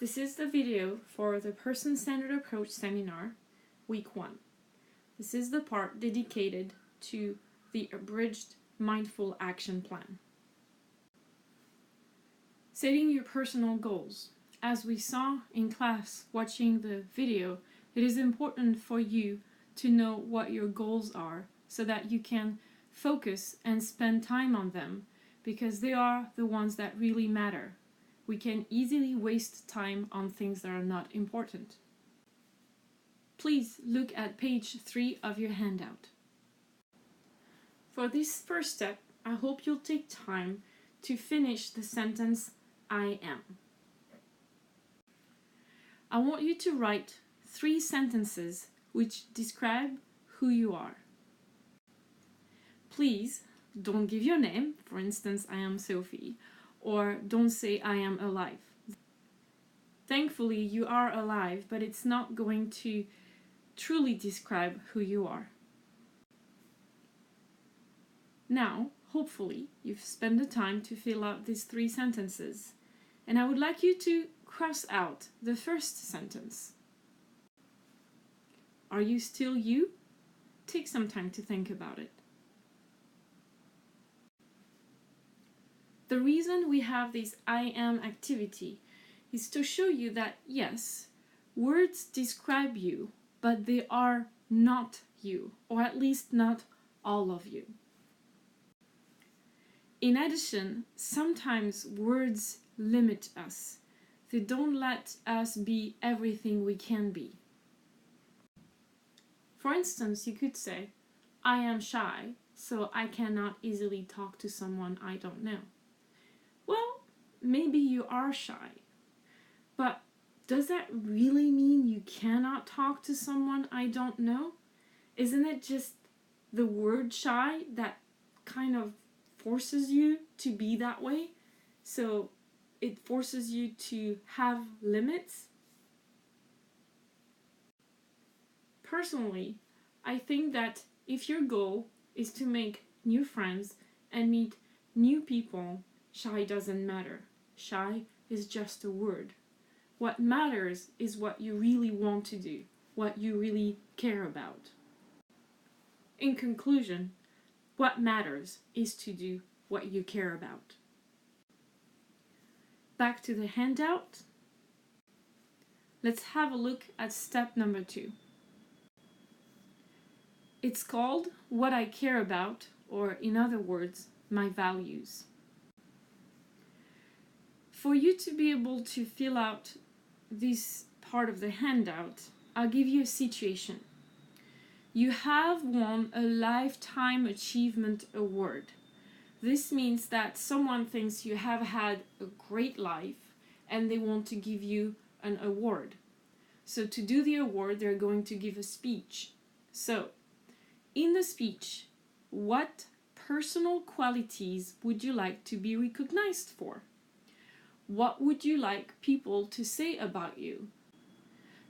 This is the video for the Person-Centered Approach Seminar, Week 1. This is the part dedicated to the Abridged Mindful Action Plan. Setting your personal goals. As we saw in class watching the video, it is important for you to know what your goals are so that you can focus and spend time on them, because they are the ones that really matter. We can easily waste time on things that are not important. Please look at page 3 of your handout. For this first step, I hope you'll take time to finish the sentence, I am. I want you to write 3 sentences which describe who you are. Please don't give your name, for instance, I am Sophie, or don't say I am alive. Thankfully, you are alive, but it's not going to truly describe who you are. Now, hopefully, you've spent the time to fill out these 3 sentences, and I would like you to cross out the first sentence. Are you still you? Take some time to think about it. The reason we have this I am activity is to show you that yes, words describe you, but they are not you, or at least not all of you. In addition, sometimes words limit us. They don't let us be everything we can be. For instance, you could say, I am shy, so I cannot easily talk to someone I don't know. Well, maybe you are shy, but does that really mean you cannot talk to someone I don't know? Isn't it just the word shy that kind of forces you to be that way? So it forces you to have limits? Personally, I think that if your goal is to make new friends and meet new people, shy doesn't matter. Shy is just a word. What matters is what you really want to do, what you really care about. In conclusion, what matters is to do what you care about. Back to the handout. Let's have a look at step number 2. It's called What I Care About, or in other words, my values. For you to be able to fill out this part of the handout, I'll give you a situation. You have won a Lifetime Achievement Award. This means that someone thinks you have had a great life and they want to give you an award. So to do the award, they're going to give a speech. So, in the speech, what personal qualities would you like to be recognized for? What would you like people to say about you?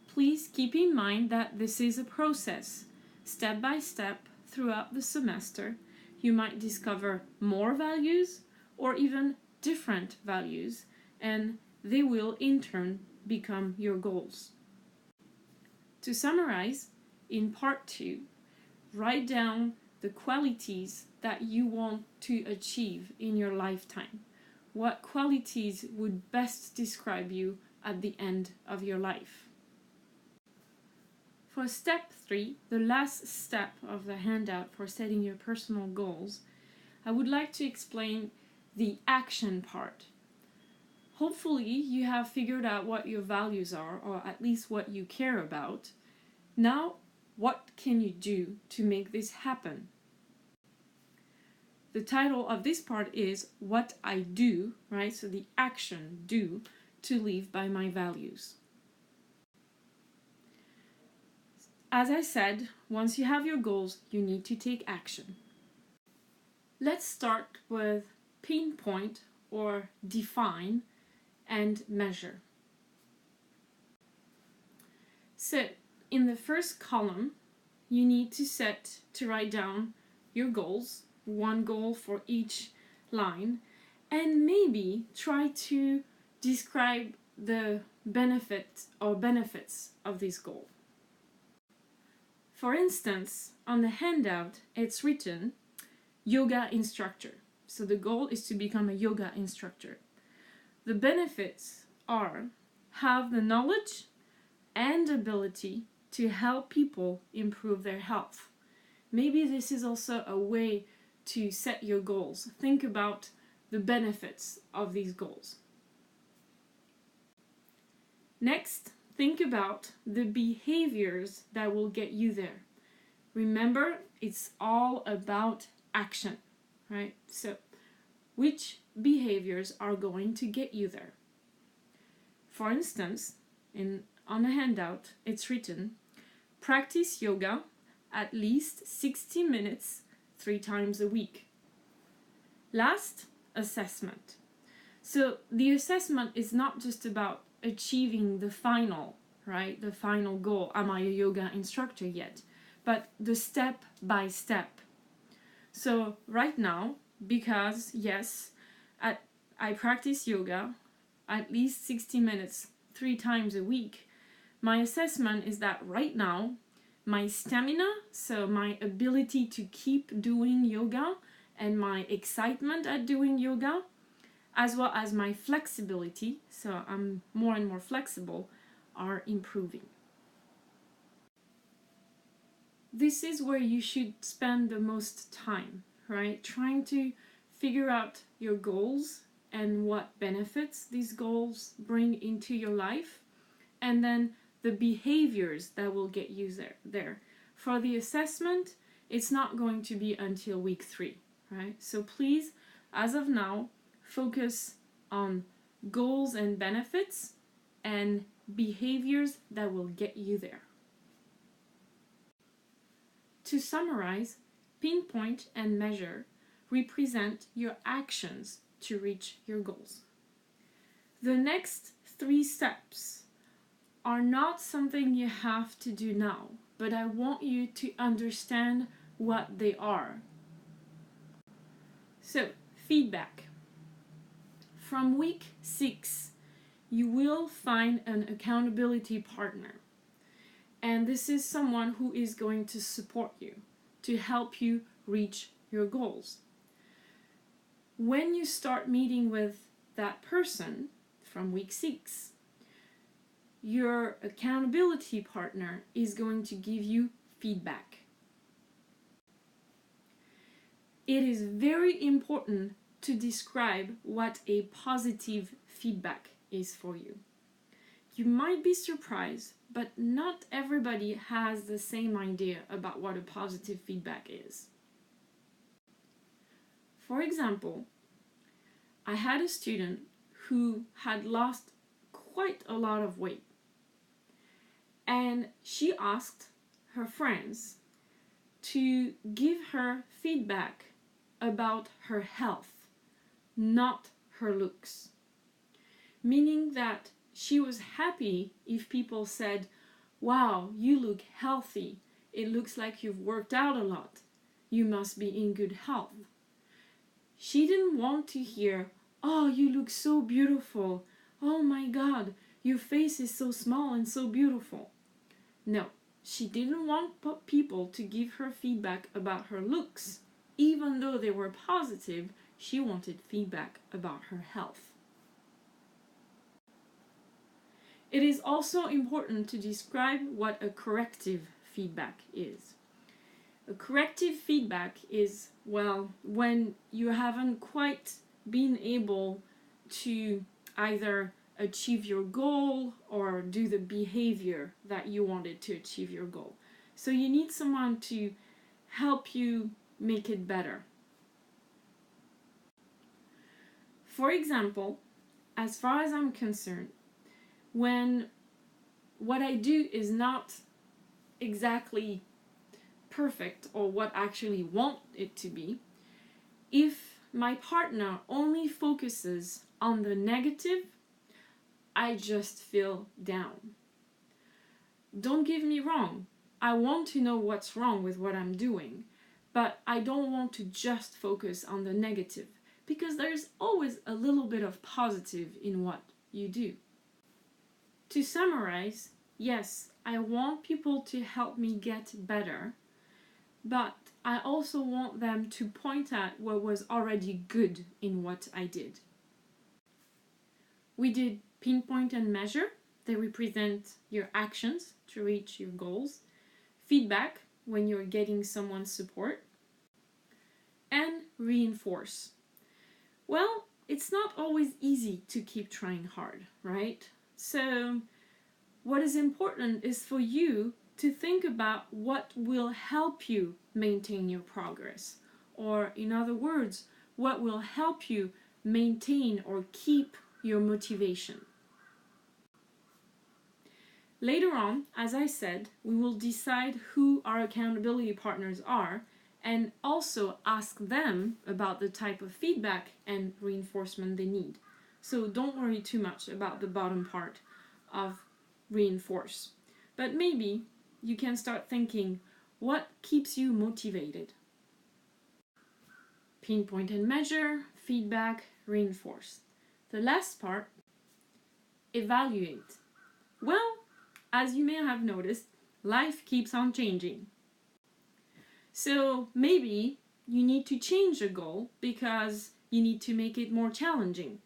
Please keep in mind that this is a process. Step by step, throughout the semester, you might discover more values or even different values, and they will in turn become your goals. To summarize, in part 2, write down the qualities that you want to achieve in your lifetime. What qualities would best describe you at the end of your life? For step 3, the last step of the handout for setting your personal goals, I would like to explain the action part. Hopefully you have figured out what your values are, or at least what you care about. Now, what can you do to make this happen? The title of this part is What I Do, right? So the action, do, to live by my values. As I said, once you have your goals, you need to take action. Let's start with pinpoint or define and measure. So in the first column, you need to write down your goals, one goal for each line, and maybe try to describe the benefits of this goal. For instance, on the handout, it's written yoga instructor. So the goal is to become a yoga instructor. The benefits are have the knowledge and ability to help people improve their health. Maybe this is also a way to set your goals. Think about the benefits of these goals. Next, think about the behaviors that will get you there. Remember, it's all about action, right? So, which behaviors are going to get you there? For instance, on the handout, it's written, practice yoga at least 60 minutes 3 times a week. Last, assessment. So the assessment is not just about achieving the final, right? The final goal, am I a yoga instructor yet? But the step by step. So right now, because yes, I practice yoga at least 60 minutes 3 times a week, my assessment is that right now, my stamina, so my ability to keep doing yoga and my excitement at doing yoga, as well as my flexibility, so I'm more and more flexible, are improving. This is where you should spend the most time, right? Trying to figure out your goals and what benefits these goals bring into your life, and then the behaviors that will get you there. For the assessment, it's not going to be until week 3, right? So please, as of now, focus on goals and benefits and behaviors that will get you there. To summarize, pinpoint and measure represent your actions to reach your goals. The next 3 steps are not something you have to do now, but I want you to understand what they are. So, feedback. From week 6, you will find an accountability partner. And this is someone who is going to support you, to help you reach your goals. When you start meeting with that person from week 6, your accountability partner is going to give you feedback. It is very important to describe what a positive feedback is for you. You might be surprised, but not everybody has the same idea about what a positive feedback is. For example, I had a student who had lost quite a lot of weight, and she asked her friends to give her feedback about her health, not her looks. Meaning that she was happy if people said, "Wow, you look healthy. It looks like you've worked out a lot. You must be in good health." She didn't want to hear, "Oh, you look so beautiful. Oh my God, your face is so small and so beautiful." No, she didn't want people to give her feedback about her looks. Even though they were positive, she wanted feedback about her health. It is also important to describe what a corrective feedback is. A corrective feedback is, well, when you haven't quite been able to either achieve your goal or do the behavior that you wanted to achieve your goal. So you need someone to help you make it better. For example, as far as I'm concerned, when what I do is not exactly perfect or what I actually want it to be, if my partner only focuses on the negative, I just feel down. Don't get me wrong, I want to know what's wrong with what I'm doing, but I don't want to just focus on the negative, because there's always a little bit of positive in what you do. To summarize, yes, I want people to help me get better, but I also want them to point at what was already good in what I did. We did pinpoint and measure. They represent your actions to reach your goals. Feedback, when you're getting someone's support. And reinforce. Well, it's not always easy to keep trying hard, right? So what is important is for you to think about what will help you maintain your progress. Or in other words, what will help you maintain or keep your motivation. Later on, as I said, we will decide who our accountability partners are and also ask them about the type of feedback and reinforcement they need. So don't worry too much about the bottom part of reinforce. But maybe you can start thinking, what keeps you motivated? Pinpoint and measure, feedback, reinforce. The last part, evaluate. Well, as you may have noticed, life keeps on changing. So maybe you need to change a goal because you need to make it more challenging.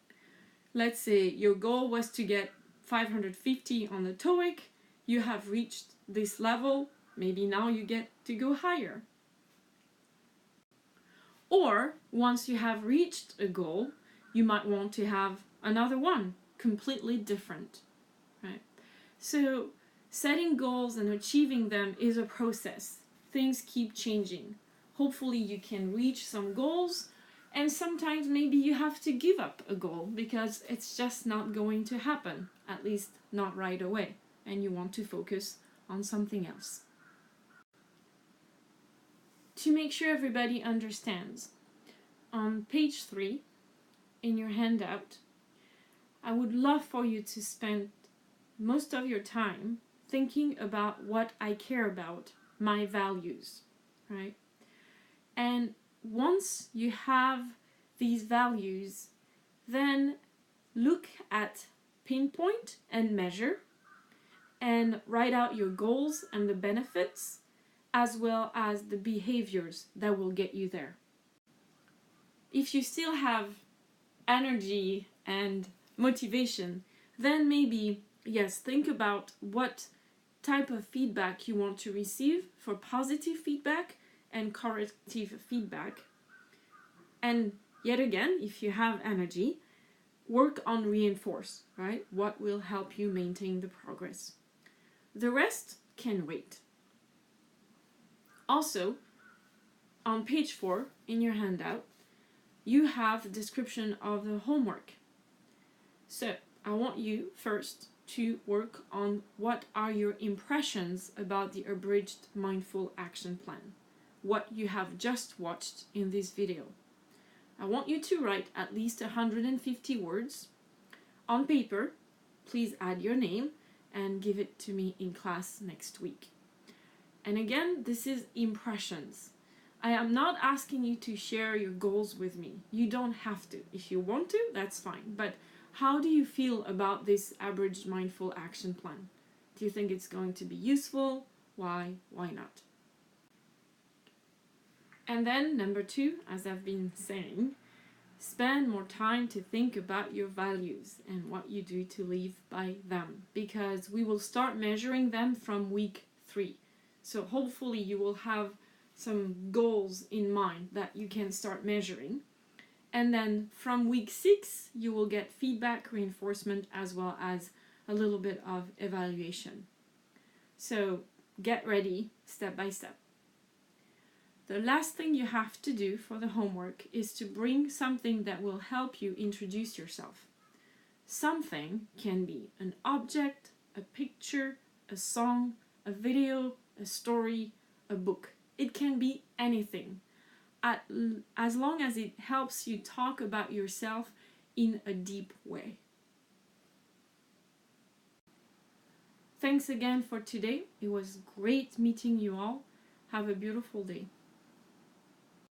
Let's say your goal was to get 550 on the TOEIC, you have reached this level, maybe now you get to go higher. Or once you have reached a goal, you might want to have another one, completely different, right? So setting goals and achieving them is a process. Things keep changing. Hopefully you can reach some goals, and sometimes maybe you have to give up a goal because it's just not going to happen, at least not right away, and you want to focus on something else. To make sure everybody understands, on page 3 in your handout, I would love for you to spend most of your time thinking about what I care about, my values, right? And once you have these values, then look at pinpoint and measure and write out your goals and the benefits as well as the behaviors that will get you there. If you still have energy and motivation, then maybe, yes, think about what type of feedback you want to receive for positive feedback and corrective feedback. And yet again, if you have energy, work on reinforce, right? What will help you maintain the progress. The rest can wait. Also, on page 4 in your handout, you have the description of the homework. So I want you first to work on what are your impressions about the Abridged Mindful Action Plan, what you have just watched in this video. I want you to write at least 150 words on paper. Please add your name and give it to me in class next week. And again, this is impressions. I am not asking you to share your goals with me. You don't have to. If you want to, that's fine. But how do you feel about this Abridged Mindful Action Plan? Do you think it's going to be useful? Why? Why not? And then number 2, as I've been saying, spend more time to think about your values and what you do to live by them, because we will start measuring them from week 3. So hopefully you will have some goals in mind that you can start measuring. And then from week 6, you will get feedback, reinforcement, as well as a little bit of evaluation. So get ready step by step. The last thing you have to do for the homework is to bring something that will help you introduce yourself. Something can be an object, a picture, a song, a video, a story, a book. It can be anything, as long as it helps you talk about yourself in a deep way. Thanks again for today. It was great meeting you all. Have a beautiful day.